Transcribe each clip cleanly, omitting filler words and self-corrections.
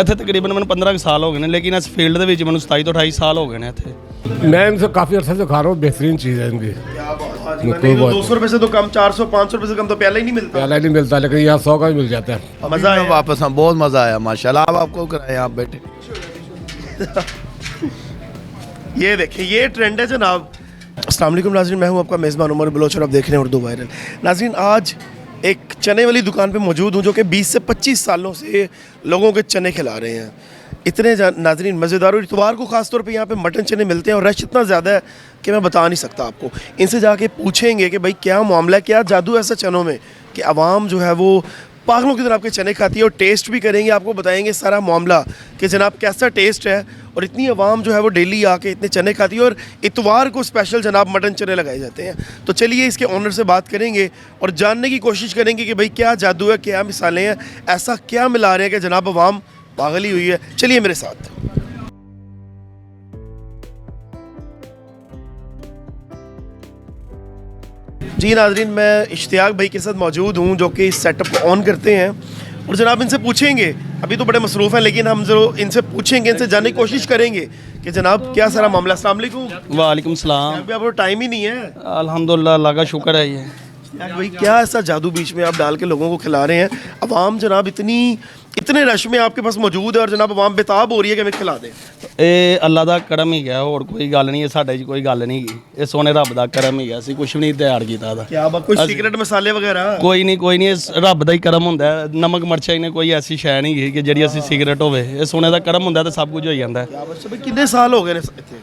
ਇੱਥੇ ਤਕਰੀਬਨ ਮੈਨੂੰ 15 ਸਾਲ ਹੋ ਗਏ ਨੇ ਲੇਕਿਨ ਇਸ ਫੀਲਡ ਦੇ ਵਿੱਚ ਮੈਨੂੰ 27 ਤੋਂ 28 ਸਾਲ ਹੋ ਗਏ ਨੇ ਇੱਥੇ मैं इनसे काफ़ी अर्से से खा रहा हूँ, बेहतरीन चीज़ है इनकी। नहीं 200 रुपए से तो कम, 400-500 रुपए से कम तो प्याला ही नहीं मिलता। प्याला नहीं मिलता, लेकिन यहाँ 100 का भी मिल जाता है। मज़ा आया वापस हम बहुत मज़ा आया माशाल्लाह। अब आपको कराए आप बैठे ये देखिए ये ट्रेंड है जनाब। अस्सलाम वालेकुम नाज़रीन, मैं हूँ आपका मेज़बान उमर बलोच और आप देख रहे हैं उर्दू वायरल। नाज़रीन आज एक चने वाली दुकान पे मौजूद हूँ जो कि 20 से 25 सालों से लोगों के चने खिला रहे हैं। इतने नाज़रीन मज़ेदार, और इतवार को ख़ास तौर पे यहाँ पे मटन चने मिलते हैं और रश इतना ज़्यादा है कि मैं बता नहीं सकता आपको। इनसे जाके पूछेंगे कि भाई क्या मामला है, क्या जादू ऐसा चनों में कि आवाम जो है वो पागलों की तरह आपके चने खाती है, और टेस्ट भी करेंगे, आपको बताएंगे सारा मामला कि जनाब कैसा टेस्ट है। और इतनी आवाम जो है वो डेली आके इतने चने खाती है और इतवार को स्पेशल जनाब मटन चने लगाए जाते हैं। तो चलिए इसके ऑनर से बात करेंगे और जानने की कोशिश करेंगे कि भाई क्या जादू है, क्या मिसालें हैं, ऐसा क्या मिला रहे हैं कि जनाब आवाम पागल ही हुई है। चलिए मेरे साथ। जी नाज़रीन, मैं इश्तियाक भाई के साथ मौजूद हूँ जो कि इस सेटअप को ऑन करते हैं, और जनाब इनसे पूछेंगे, अभी तो बड़े मसरूफ़ हैं लेकिन हम जो इनसे पूछेंगे, इनसे जानने की कोशिश करेंगे कि जनाब क्या सारा मामला। अस्सलाम वालेकुम। वालेकुम सलाम। अभी आपको टाइम ही नहीं है। अल्हम्दुलिल्लाह अल्लाह का शुक्र है ये भाई क्या ऐसा जादू बीच में आप डाल के लोगों को खिला रहे हैं। अवाम जनाब इतने रश में आपके पास मौजूद है और जनाब अवाम बेताब हो रही है कि हमें खिला दें। ਇਹ ਅੱਲਾ ਦਾ ਕਰਮ ਹੀ ਗਿਆ, ਹੋਰ ਕੋਈ ਗੱਲ ਨਹੀਂ ਹੈ, ਸਾਡੇ 'ਚ ਕੋਈ ਗੱਲ ਨਹੀਂ ਗੀ। ਇਹ ਸੋਨੇ ਰੱਬ ਦਾ ਕਰਮ ਹੀ ਗਿਆ, ਅਸੀਂ ਕੁਝ ਵੀ ਨਹੀਂ ਤਿਆਰ ਕੀਤਾ ਦਾ। क्या बात, कोई सीक्रेट मसाले वगैरह? ਕੋਈ ਨਹੀਂ, ਇਹ ਰੱਬ ਦਾ ਹੀ ਕਰਮ ਹੁੰਦਾ ਹੈ। ਨਮਕ ਮਿਰਚਾਂ ਹੀ ਨੇ, ਕੋਈ ਐਸੀ ਸ਼ੈ ਨਹੀਂ ਗੀ ਕਿ ਜਿਹੜੀ ਅਸੀਂ ਸਿਗਰਟ ਹੋਵੇ। ਇਹ ਸੋਨੇ ਦਾ ਕਰਮ ਹੁੰਦਾ ਤੇ ਸਭ ਕੁਝ ਹੋ ਜਾਂਦਾ ਹੈ। क्या बात है। कितने साल हो गए ने इत्थे?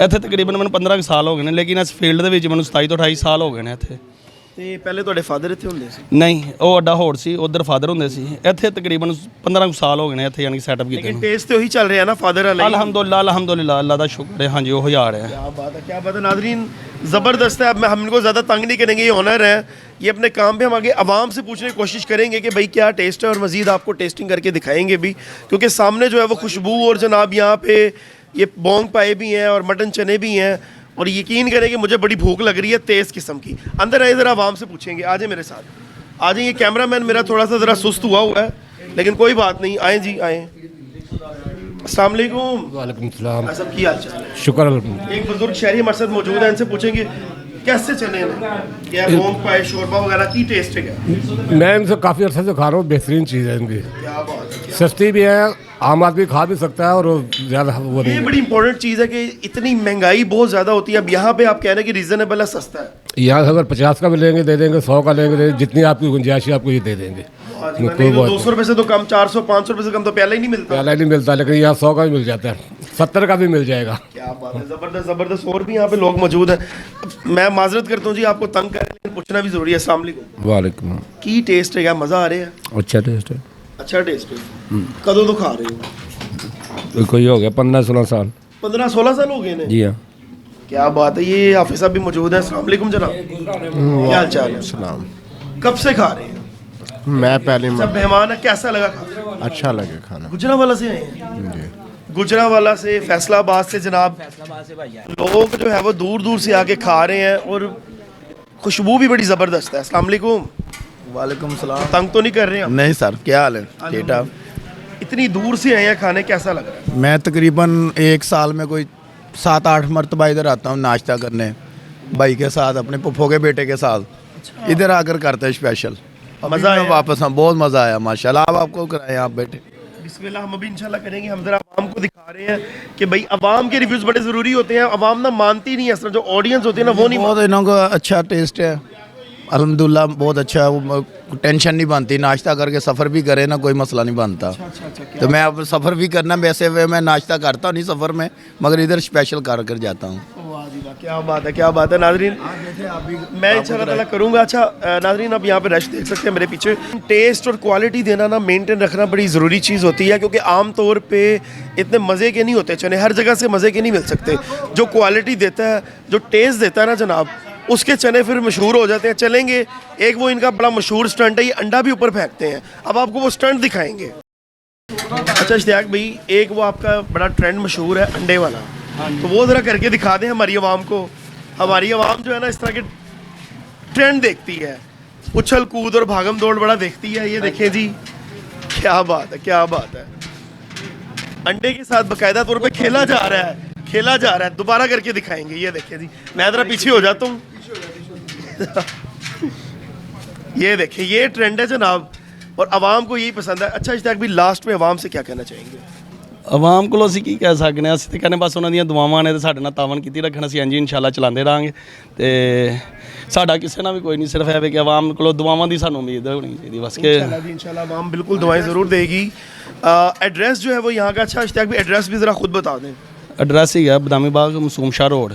ਇੱਥੇ ਤਕਰੀਬਨ ਮੈਨੂੰ 15 ਸਾਲ ਹੋ ਗਏ ਨੇ ਲੇਕਿਨ ਇਸ ਫੀਲਡ ਦੇ ਵਿੱਚ ਮੈਨੂੰ 27 ਤੋਂ 28 ਸਾਲ ਹੋ ਗਏ ਨੇ ਇੱਥੇ। ਤੇ ਪਹਿਲੇ ਤੁਹਾਡੇ ਫਾਦਰ ਇੱਥੇ ਹੁੰਦੇ ਸੀ? ਨਹੀਂ, ਉਹ ਅੱਡਾ ਹੋਰ ਸੀ, ਉਧਰ ਫਾਦਰ ਹੁੰਦੇ ਸੀ। ਇੱਥੇ ਤਕਰੀਬਨ 15 ਸਾਲ ਹੋ ਗਏ ਨੇ ਇੱਥੇ ਯਾਨੀ ਸੈਟਅਪ ਕੀਤੇ लेकिन टेस्ट तो वही चल रहा है ना फादर वाला? अल्हम्दुलिल्लाह अल्लाह का शुक्र है। हाँ जी, वो आ रहा है। क्या बात है, क्या बात है नाज़रीन, ज़बरदस्त है। अब हम इनको ज़्यादा तंग नहीं करेंगे, ये ऑनर है, ये अपने काम पे हम आगे आवाम से पूछने की कोशिश करेंगे कि भाई क्या टेस्ट है, और मज़ीद आपको टेस्टिंग करके दिखाएंगे भी, क्योंकि सामने जो है वो खुशबू और जनाब यहाँ पे ये बोंग पाए भी हैं और मटन चने भी हैं, और यकीन करें कि मुझे बड़ी भूख लग रही है तेज़ किस्म की। अंदर आए ज़रा आवाम से पूछेंगे, आ जाए मेरे साथ, आ जाए। ये कैमरा मैन मेरा थोड़ा सा ज़रा सुस्त हुआ है लेकिन कोई बात नहीं, आए जी आए। अस्सलाम वालेकुम। वालेकुम सलाम। सब की हाल चाल है? शुक्र अल्हम्दुलिल्लाह। एक बुजुर्ग शहरी हमारे साथ मौजूद है, इनसे पूछेंगे कैसे चले हैं, क्या बोंग पाए शोरबा वगैरह की टेस्ट है क्या? मैं इनसे काफ़ी अर्से से खा रहा हूँ, बेहतरीन चीज़ है इनकी। क्या बात है। सस्ती भी है, आम आदमी खा भी सकता है, और ज़्यादा वो ये नहीं बड़ी इंपॉर्टेंट चीज़ है कि इतनी महंगाई बहुत ज़्यादा होती है। अब यहाँ पे आप कह रहे हैं कि रीज़नेबल है, सस्ता है। है। यहाँ अगर 50 का भी लेंगे दे देंगे, 100 का लेंगे दे देंगे, जितनी आपकी गुंजाइश है आपको ये दे देंगे। नहीं 200 रुपए से तो कम, 400-500 रुपए से कम तो प्याला ही नहीं मिलता। प्याला नहीं मिलता, लेकिन यहाँ 100 का भी मिल जाता है, 70 का भी मिल जाएगा। क्या बात है, ज़बरदस्त ज़बरदस्त। और भी यहाँ पे लोग मौजूद हैं। मैं माजरत करता हूँ जी, आपको तंग कर रहे हैं लेकिन पूछना भी ज़रूरी है। अस्सलाम वालेकुम। वालेकुम। की टेस्ट है क्या, मज़ा आ रहा है? अच्छा टेस्ट है। अच्छा टेस्ट है। कदों तो खा रहे हो? कोई हो गया 15-16 साल। 15-16 साल हो गए ने? जी हाँ। क्या बात है। ये हाफिज साहब भी मौजूद हैं। अस्सलाम वालेकुम जनाब, क्या हाल चाल है? सलाम। कब से खा रहे हैं? मैं पहले सब मेहमान है, कैसा लगा खाना? अच्छा लगे खाना। गुजरावाला से आए हैं? जी। गुजरावाला से, फैसलाबाद से जनाब। लोग जो है वो दूर दूर से आके खा रहे हैं और खुशबू भी बड़ी ज़बरदस्त है। अस्सलाम वालेकुम। वालेकुम सलाम। तंग तो नहीं कर रहे हैं? नहीं सर, क्या हाल है? ठीक ठाक। इतनी दूर से आए हैं खाने, कैसा लग रहा है? मैं तकरीबन एक साल में कोई 7-8 मरतबा इधर आता हूँ नाश्ता करने, भाई के साथ, अपने पुप्पो के बेटे के साथ। इधर आकर करते हैं स्पेशल। मज़ा आया? वापस हम बहुत मज़ा आया माशाल्लाह। अब आपको कराए आप बैठे। बिस्मिल्लाह, हम अभी इंशाल्लाह करेंगे। हम जरा आवाम को दिखा रहे हैं कि भाई आवाम के रिव्यूज़ बड़े ज़रूरी होते हैं। आवाम ना मानती नहीं है, असल जो ऑडियंस होती है ना वो नहीं बहुत इन्हों का अच्छा टेस्ट है अल्हम्दुलिल्लाह, बहुत अच्छा है। वो टेंशन नहीं बनती, नाश्ता करके सफ़र भी करे ना, कोई मसला नहीं बनता। तो मैं अब सफ़र भी करना, वैसे मैं नाश्ता करता नहीं सफ़र में, मगर इधर स्पेशल कर जाता हूँ। क्या बात है, क्या बात है नाज़रीन। मैं इंशाल्लाह ताला करूँगा। अच्छा नाज़रीन, अब यहाँ पे रश देख सकते हैं मेरे पीछे। टेस्ट और क्वालिटी देना ना, मेंटेन रखना बड़ी ज़रूरी चीज़ होती है, क्योंकि आम तौर पे इतने मज़े के नहीं होते चने, हर जगह से मज़े के नहीं मिल सकते। जो क्वालिटी देता है, जो टेस्ट देता है ना जनाब, उसके चने फिर मशहूर हो जाते हैं। चलेंगे, एक वो इनका बड़ा मशहूर स्टंट है, ये अंडा भी ऊपर फेंकते हैं। अब आपको वो स्टंट दिखाएंगे। अच्छा इश्तियाक भाई, एक वो आपका बड़ा ट्रेंड मशहूर है अंडे वाला, तो वो ज़रा करके दिखा दें हमारी आवाम को। हमारी आवाम जो है ना इस तरह के ट्रेंड देखती है, उछल कूद और भागम दौड़ बड़ा देखती है। ये देखें जी, क्या बात है, क्या बात है। अंडे के साथ बकायदा तौर पे खेला जा रहा है, खेला जा रहा है। दोबारा करके दिखाएंगे। ये देखें जी, मैं जरा पीछे हो जाता हूँ। ये देखें, ये ट्रेंड है जनाब, और आवाम को यही पसंद है। अच्छा इश्तियाक भी, लास्ट में आवाम से क्या कहना चाहेंगे? ਆਵਾਮ ਕੋਲੋਂ ਅਸੀਂ ਕੀ ਕਹਿ ਸਕਦੇ ਹਾਂ, ਅਸੀਂ ਤਾਂ ਕਹਿੰਦੇ ਬਸ ਉਹਨਾਂ ਦੀਆਂ ਦੁਆਵਾਂ ਨੇ ਤੇ ਸਾਡੇ ਨਾਲ ਤਾਵਨ ਕੀਤੀ ਰੱਖਣ, ਅਸੀਂ ਇੰਝ ਇਨਸ਼ਾਅੱਲਾ ਚਲਾਉਂਦੇ ਰਹਾਂਗੇ ਤੇ ਸਾਡਾ ਕਿਸੇ ਨਾਲ ਵੀ ਕੋਈ ਨਹੀਂ, ਸਿਰਫ ਇਹ ਕਿ ਆਵਾਮ ਕੋਲੋਂ ਦੁਆਵਾਂ ਦੀ ਸਾਨੂੰ ਉਮੀਦ ਹੋਣੀ ਚਾਹੀਦੀ ਬਸ ਕਿ इंशाल्लाह जी, इंशाल्लाह आवाम बिल्कुल दुआएं ज़रूर देगी। एड्रेस जो है वो यहाँ का, अच्छा इश्तियाक भी एड्रेस भी ज़रा खुद बता दें। ਐਡਰੈਸ ਹੈਗਾ ਬਦਾਮੀ ਬਾਗ ਮਸੂਮ ਸ਼ਾਹ ਰੋਡ।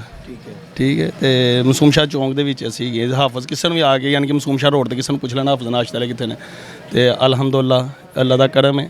ਠੀਕ ਹੈ ਤੇ ਮਸੂਮ ਸ਼ਾਹ ਚੌਂਕ ਦੇ ਵਿੱਚ ਅਸੀਂ ਗਏ। ਹਾਫਜ਼ ਕਿਸੇ ਨੂੰ ਵੀ ਆ ਕੇ ਯਾਨੀ ਕਿ ਮਸੂਮ ਸ਼ਾਹ ਰੋਡ ਤੇ ਕਿਸੇ ਨੂੰ ਪੁੱਛ ਲੈਣਾ ਹਾਫਜ਼ ਨਾਸ਼ਤੇ ਵਾਲੇ ਕਿੱਥੇ ਨੇ, ਤੇ ਅਲਹਮਦੁਲਿल्लाह ਅੱਲਾ ਦਾ ਕਰਮ ਹੈ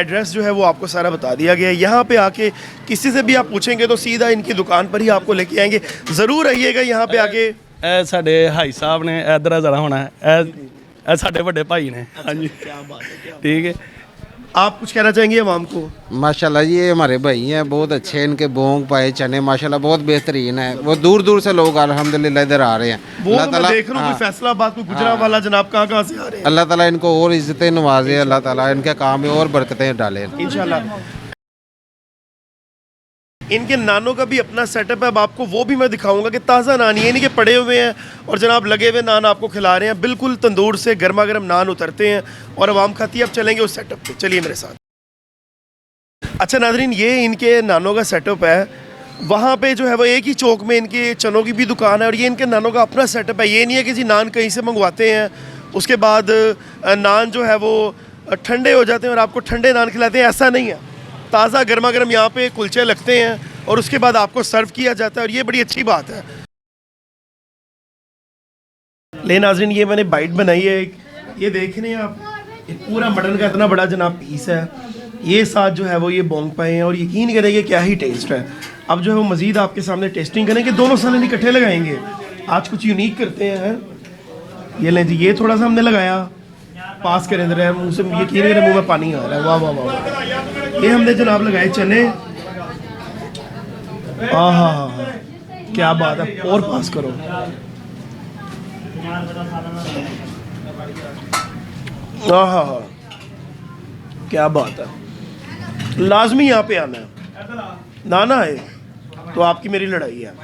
एड्रेस जो है वो आपको सारा बता दिया गया है। यहाँ पे आके किसी से भी आप पूछेंगे तो सीधा इनकी दुकान पर ही आपको लेके आएंगे। ज़रूर आइएगा यहाँ पे आके। ਇਹ ਸਾਡੇ ਹਾਈ ਸਾਹਿਬ ਨੇ, ਇੱਧਰ ਜ਼ਰਾ ਹੋਣਾ ਇਹ ਸਾਡੇ ਵੱਡੇ ਭਾਈ ਨੇ। ਹਾਂਜੀ ਠੀਕ ਹੈ। आप कुछ कहना चाहेंगे आवाम को? माशाल्लाह जी, ये हमारे भाई हैं, बहुत अच्छे हैं। इनके बोंग पाए चने माशाल्लाह बहुत बेहतरीन है। वो दूर दूर से लोग अल्हम्दुलिल्लाह इधर आ रहे हैं। वो तो मैं देख रहा हूँ, कोई फैसलाबाद, कोई गुजरावाला, जनाब कहाँ से आ रहे हैं। अल्लाह ताला इनको और इज्जतें नवाजे, अल्लाह ताला इनके काम में और बरकतें डाले इंशाल्लाह। इनके नानों का भी अपना सेटअप है। अब आपको वो भी मैं दिखाऊंगा कि ताज़ा नान, ये नहीं कि पड़े हुए हैं और जनाब लगे हुए नान आपको खिला रहे हैं। बिल्कुल तंदूर से गर्मा गर्म नान उतरते हैं और आवाम खाती है। अब चलेंगे उस सेटअप पे, चलिए मेरे साथ। अच्छा नाज़रीन, ये इनके नानों का सेटअप है। वहाँ पे जो है वो एक ही चौक में इनके चनों की भी दुकान है और ये इनके नानों का अपना सेटअप है। ये नहीं है कि जी नान कहीं से मंगवाते हैं, उसके बाद नान जो है वो ठंडे हो जाते हैं और आपको ठंडे नान खिलाते हैं, ऐसा नहीं है। ताज़ा गर्मा गर्म यहाँ पे कुलचे लगते हैं और उसके बाद आपको सर्व किया जाता है और ये बड़ी अच्छी बात है। ले नाज़रीन, ये मैंने बाइट बनाई है एक, ये देख रहे हैं आप, ये पूरा मटन का इतना बड़ा जनाब पीस है। ये साथ जो है वो ये बोंग पाए हैं और यकीन करेंगे क्या ही टेस्ट है। अब जो है वो मज़ीद आपके सामने टेस्टिंग करेंगे, दोनों साले इकट्ठे लगाएंगे। आज कुछ यूनिक करते हैं। ये लें जी, ये थोड़ा सा हमने लगाया, पास करें जरा, मुँह से यकीन करें मुँह में पानी आ रहा है। वाह वाह वाह। ये हमने जनाब लगाए चने, हाँ, क्या बात है। और पास करो, हाँ, क्या बात है। लाजमी यहाँ पे आना है, ना ना है तो आपकी मेरी लड़ाई है।